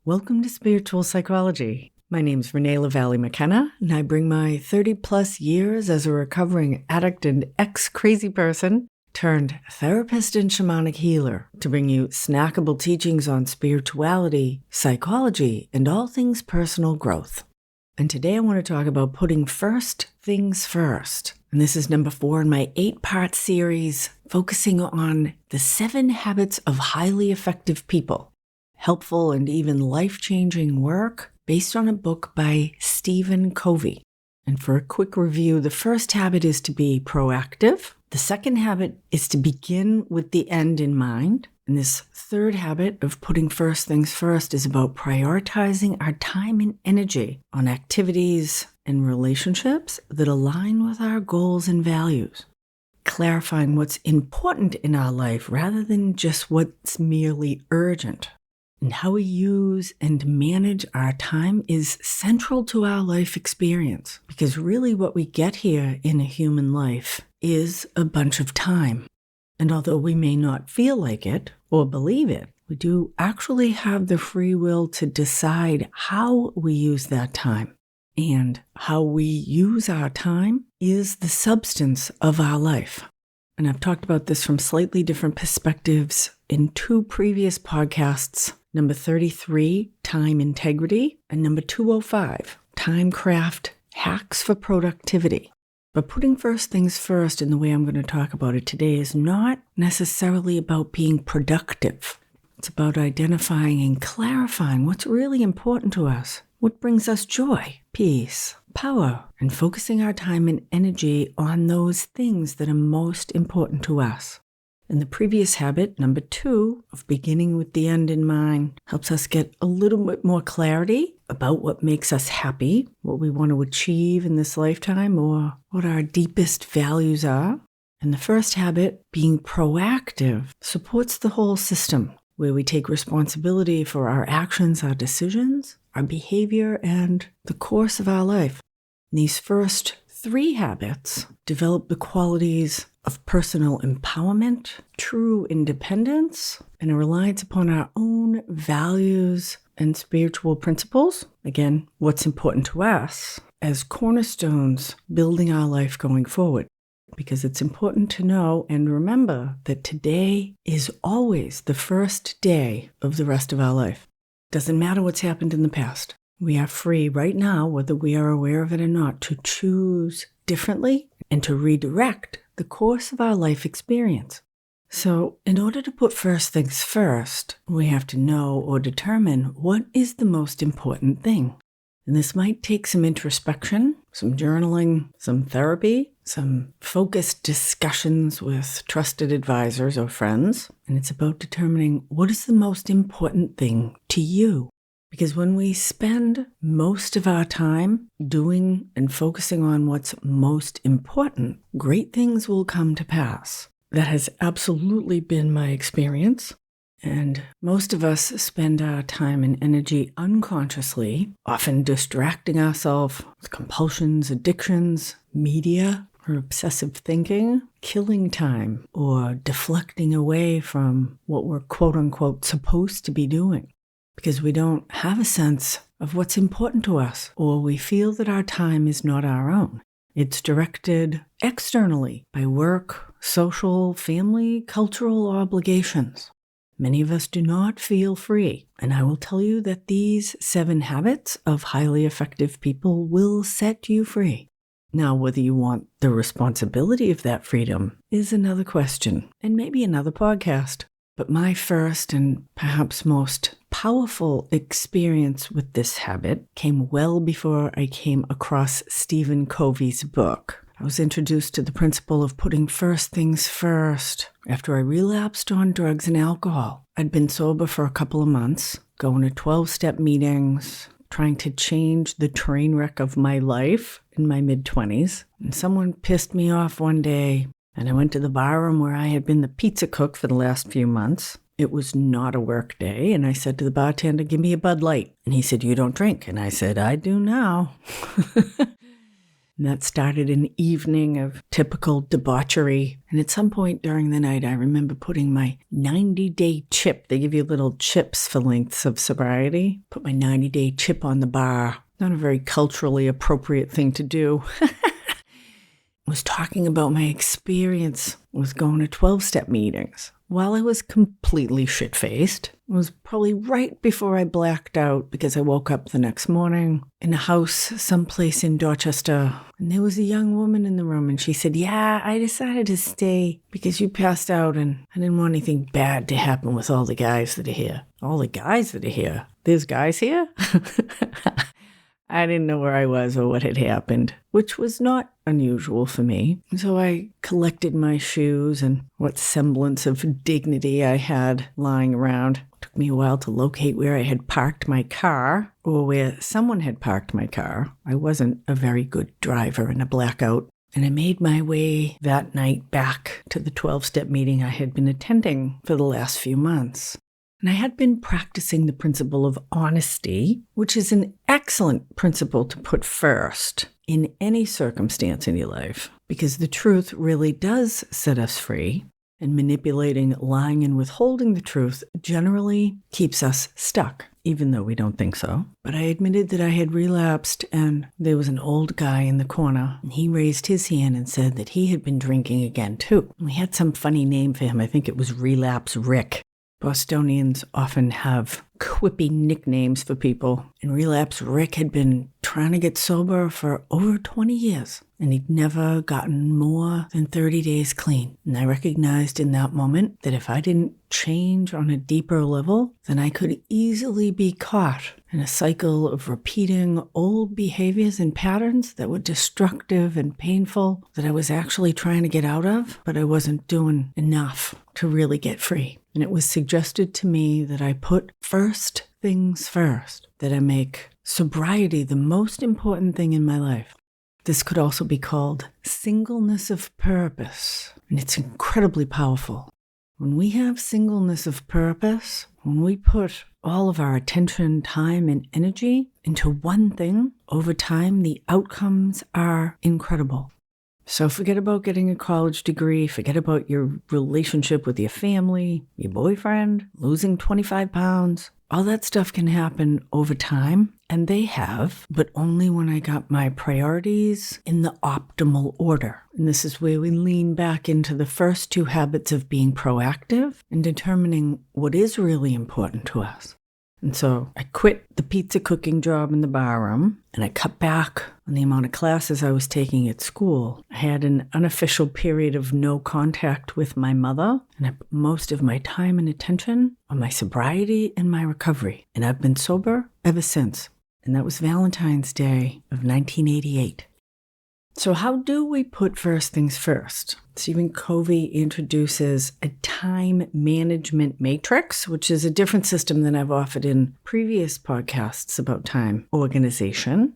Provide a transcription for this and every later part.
Welcome to Spiritual Psychology. My name's Renee LaValle McKenna, and I bring my 30-plus years as a recovering addict and ex-crazy person turned therapist and shamanic healer to bring you snackable teachings on spirituality, psychology, and all things personal growth. And today I want to talk about putting first things first. And this is number 4 in my 8-part series focusing on the 7 habits of highly effective people. Helpful and even life-changing work based on a book by Stephen Covey. And for a quick review, the first habit is to be proactive. The second habit is to begin with the end in mind. And this third habit of putting first things first is about prioritizing our time and energy on activities and relationships that align with our goals and values. Clarifying what's important in our life rather than just what's merely urgent. And how we use and manage our time is central to our life experience, because really what we get here in a human life is a bunch of time. And although we may not feel like it or believe it, we do actually have the free will to decide how we use that time. And how we use our time is the substance of our life. And I've talked about this from slightly different perspectives in 2 previous podcasts. Number 33, Time Integrity, and number 205, Time Craft Hacks for Productivity. But putting first things first in the way I'm going to talk about it today is not necessarily about being productive. It's about identifying and clarifying what's really important to us, what brings us joy, peace, power, and focusing our time and energy on those things that are most important to us. And the previous habit, number 2, of beginning with the end in mind, helps us get a little bit more clarity about what makes us happy, what we want to achieve in this lifetime, or what our deepest values are. And the first habit, being proactive, supports the whole system, where we take responsibility for our actions, our decisions, our behavior, and the course of our life. And these first 3 habits develop the qualities of personal empowerment, true independence, and a reliance upon our own values and spiritual principles. Again, what's important to us as cornerstones building our life going forward. Because it's important to know and remember that today is always the first day of the rest of our life. Doesn't matter what's happened in the past. We are free right now, whether we are aware of it or not, to choose differently and to redirect the course of our life experience. So, in order to put first things first, we have to know or determine what is the most important thing. And this might take some introspection, some journaling, some therapy, some focused discussions with trusted advisors or friends. And it's about determining what is the most important thing to you. Because when we spend most of our time doing and focusing on what's most important, great things will come to pass. That has absolutely been my experience. And most of us spend our time and energy unconsciously, often distracting ourselves with compulsions, addictions, media, or obsessive thinking, killing time, or deflecting away from what we're quote-unquote supposed to be doing. Because we don't have a sense of what's important to us, or we feel that our time is not our own. It's directed externally by work, social, family, cultural obligations. Many of us do not feel free, and I will tell you that these 7 habits of highly effective people will set you free. Now, whether you want the responsibility of that freedom is another question, and maybe another podcast. But my first and perhaps most powerful experience with this habit came well before I came across Stephen Covey's book. I was introduced to the principle of putting first things first after I relapsed on drugs and alcohol. I'd been sober for a couple of months, going to 12-step meetings, trying to change the train wreck of my life in my mid-20s. And someone pissed me off one day. And I went to the barroom where I had been the pizza cook for the last few months. It was not a work day, and I said to the bartender, "Give me a Bud Light." And he said, "You don't drink." And I said, "I do now." And that started an evening of typical debauchery. And at some point during the night, I remember putting my 90-day chip. They give you little chips for lengths of sobriety. Put my 90-day chip on the bar. Not a very culturally appropriate thing to do. Was talking about my experience with going to 12-step meetings. While I was completely shit-faced, it was probably right before I blacked out because I woke up the next morning in a house someplace in Dorchester, and there was a young woman in the room, and she said, "Yeah, I decided to stay because you passed out, and I didn't want anything bad to happen with all the guys that are here." All the guys that are here? There's guys here? I didn't know where I was or what had happened, which was not unusual for me. So I collected my shoes and what semblance of dignity I had lying around. It took me a while to locate where I had parked my car or where someone had parked my car. I wasn't a very good driver in a blackout. And I made my way that night back to the 12-step meeting I had been attending for the last few months. And I had been practicing the principle of honesty, which is an excellent principle to put first in any circumstance in your life, because the truth really does set us free, and manipulating, lying, and withholding the truth generally keeps us stuck, even though we don't think so. But I admitted that I had relapsed, and there was an old guy in the corner, and he raised his hand and said that he had been drinking again, too. We had some funny name for him. I think it was Relapse Rick. Bostonians often have quippy nicknames for people, and Relapse Rick had been trying to get sober for over 20 years, and he'd never gotten more than 30 days clean. And I recognized in that moment that if I didn't change on a deeper level, then I could easily be caught in a cycle of repeating old behaviors and patterns that were destructive and painful that I was actually trying to get out of, but I wasn't doing enough to really get free. And it was suggested to me that I put first things first, that I make sobriety the most important thing in my life. This could also be called singleness of purpose, and it's incredibly powerful. When we have singleness of purpose, when we put all of our attention, time, and energy into one thing, over time, the outcomes are incredible. So forget about getting a college degree, forget about your relationship with your family, your boyfriend, losing 25 pounds. All that stuff can happen over time, and they have, but only when I got my priorities in the optimal order. And this is where we lean back into the first two habits of being proactive and determining what is really important to us. And so I quit the pizza cooking job in the barroom, and I cut back on the amount of classes I was taking at school. I had an unofficial period of no contact with my mother, and I put most of my time and attention on my sobriety and my recovery. And I've been sober ever since. And that was Valentine's Day of 1988. So how do we put first things first? Stephen Covey introduces a time management matrix, which is a different system than I've offered in previous podcasts about time organization.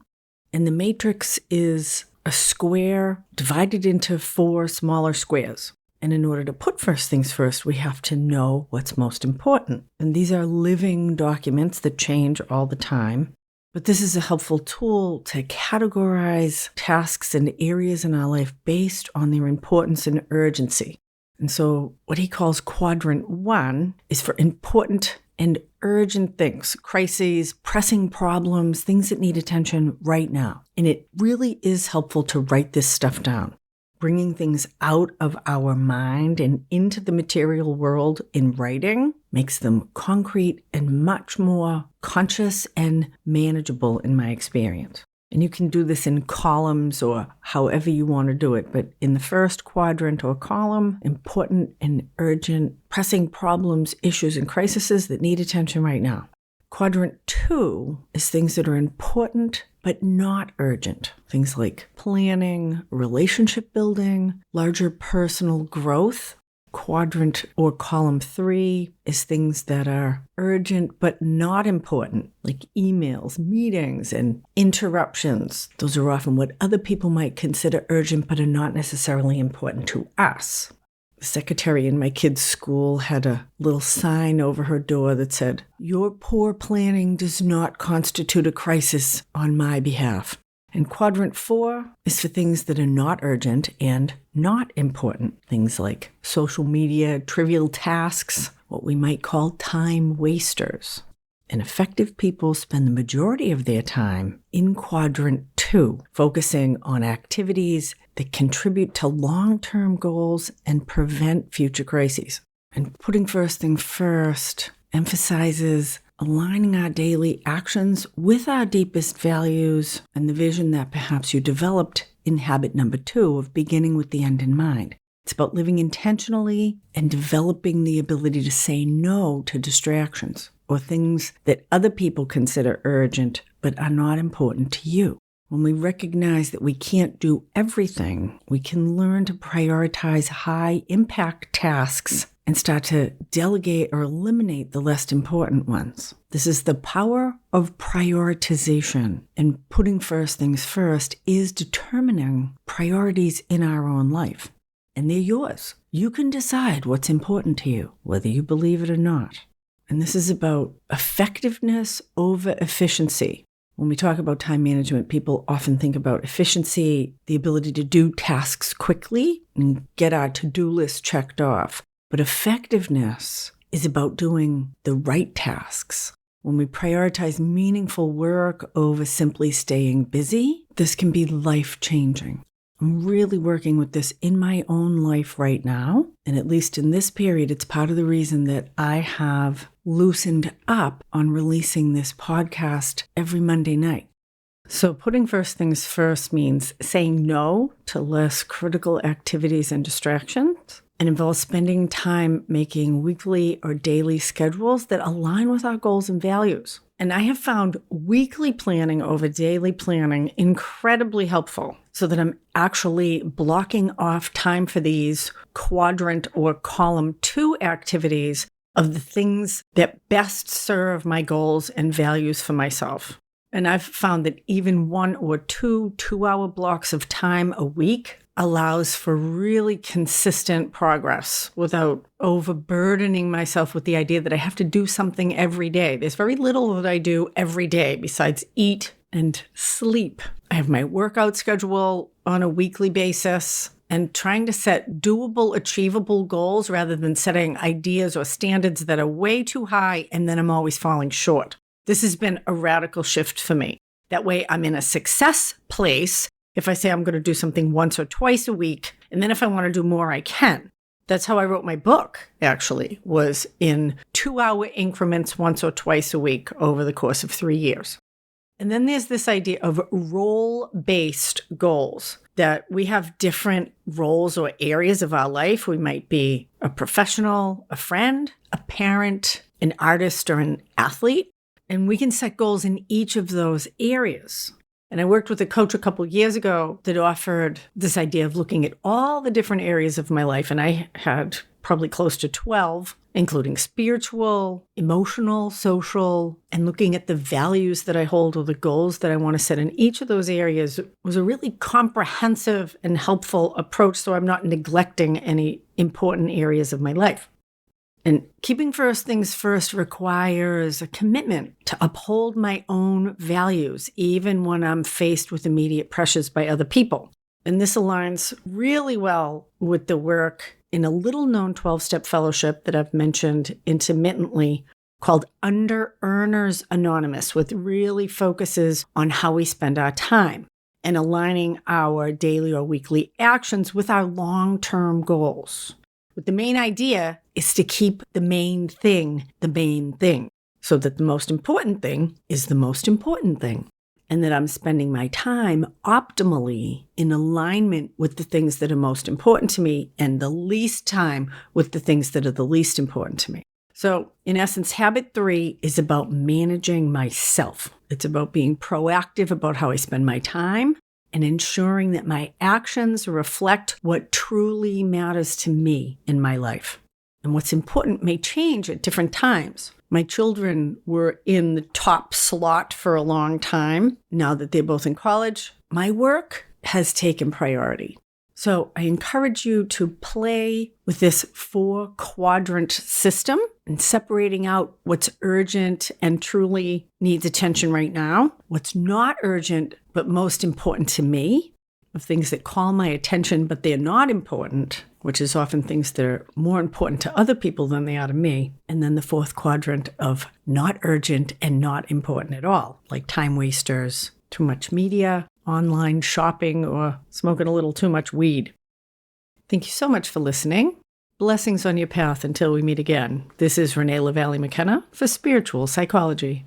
And the matrix is a square divided into 4 smaller squares. And in order to put first things first, we have to know what's most important. And these are living documents that change all the time. But this is a helpful tool to categorize tasks and areas in our life based on their importance and urgency. And so what he calls quadrant 1 is for important and urgent things, crises, pressing problems, things that need attention right now. And it really is helpful to write this stuff down. Bringing things out of our mind and into the material world in writing makes them concrete and much more conscious and manageable in my experience. And you can do this in columns or however you want to do it. But in the first quadrant or column, important and urgent, pressing problems, issues, and crises that need attention right now. Quadrant 2 is things that are important but not urgent. Things like planning, relationship building, larger personal growth. Quadrant or column 3 is things that are urgent but not important, like emails, meetings, and interruptions. Those are often what other people might consider urgent but are not necessarily important to us. The secretary in my kid's school had a little sign over her door that said, "Your poor planning does not constitute a crisis on my behalf." And quadrant 4 is for things that are not urgent and not important. Things like social media, trivial tasks, what we might call time wasters. And effective people spend the majority of their time in quadrant 2, focusing on activities that contribute to long-term goals and prevent future crises. And putting first things first emphasizes aligning our daily actions with our deepest values and the vision that perhaps you developed in habit number 2 of beginning with the end in mind. It's about living intentionally and developing the ability to say no to distractions or things that other people consider urgent but are not important to you. When we recognize that we can't do everything, we can learn to prioritize high-impact tasks and start to delegate or eliminate the less important ones. This is the power of prioritization, and putting first things first is determining priorities in our own life. And they're yours. You can decide what's important to you, whether you believe it or not. And this is about effectiveness over efficiency. When we talk about time management, people often think about efficiency, the ability to do tasks quickly and get our to-do list checked off. But effectiveness is about doing the right tasks. When we prioritize meaningful work over simply staying busy, this can be life-changing. I'm really working with this in my own life right now. And at least in this period, it's part of the reason that I have loosened up on releasing this podcast every Monday night. So putting first things first means saying no to less critical activities and distractions, and involves spending time making weekly or daily schedules that align with our goals and values. And I have found weekly planning over daily planning incredibly helpful so that I'm actually blocking off time for these quadrant or column 2 activities of the things that best serve my goals and values for myself. And I've found that even 1 or 2 2-hour blocks of time a week allows for really consistent progress without overburdening myself with the idea that I have to do something every day. There's very little that I do every day besides eat and sleep. I have my workout schedule on a weekly basis and trying to set doable, achievable goals rather than setting ideas or standards that are way too high and then I'm always falling short. This has been a radical shift for me. That way I'm in a success place if I say I'm going to do something once or twice a week, and then if I want to do more, I can. That's how I wrote my book, actually, was in 2-hour increments once or twice a week over the course of 3 years. And then there's this idea of role-based goals, that we have different roles or areas of our life. We might be a professional, a friend, a parent, an artist, or an athlete, and we can set goals in each of those areas. And I worked with a coach a couple years ago that offered this idea of looking at all the different areas of my life. And I had probably close to 12, including spiritual, emotional, social, and looking at the values that I hold or the goals that I want to set in each of those areas was a really comprehensive and helpful approach. So I'm not neglecting any important areas of my life. And keeping first things first requires a commitment to uphold my own values, even when I'm faced with immediate pressures by other people. And this aligns really well with the work in a little-known 12-step fellowship that I've mentioned intermittently called Under Earners Anonymous, which really focuses on how we spend our time and aligning our daily or weekly actions with our long-term goals. But the main idea is to keep the main thing, so that the most important thing is the most important thing, and that I'm spending my time optimally in alignment with the things that are most important to me and the least time with the things that are the least important to me. So in essence, habit 3 is about managing myself. It's about being proactive about how I spend my time and ensuring that my actions reflect what truly matters to me in my life. And what's important may change at different times. My children were in the top slot for a long time. Now that they're both in college, my work has taken priority. So I encourage you to play with this 4-quadrant system and separating out what's urgent and truly needs attention right now, what's not urgent but most important to me, of things that call my attention, but they're not important, which is often things that are more important to other people than they are to me. And then the fourth quadrant of not urgent and not important at all, like time wasters, too much media, online shopping, or smoking a little too much weed. Thank you so much for listening. Blessings on your path until we meet again. This is Renee LaValle McKenna for Spiritual Psychology.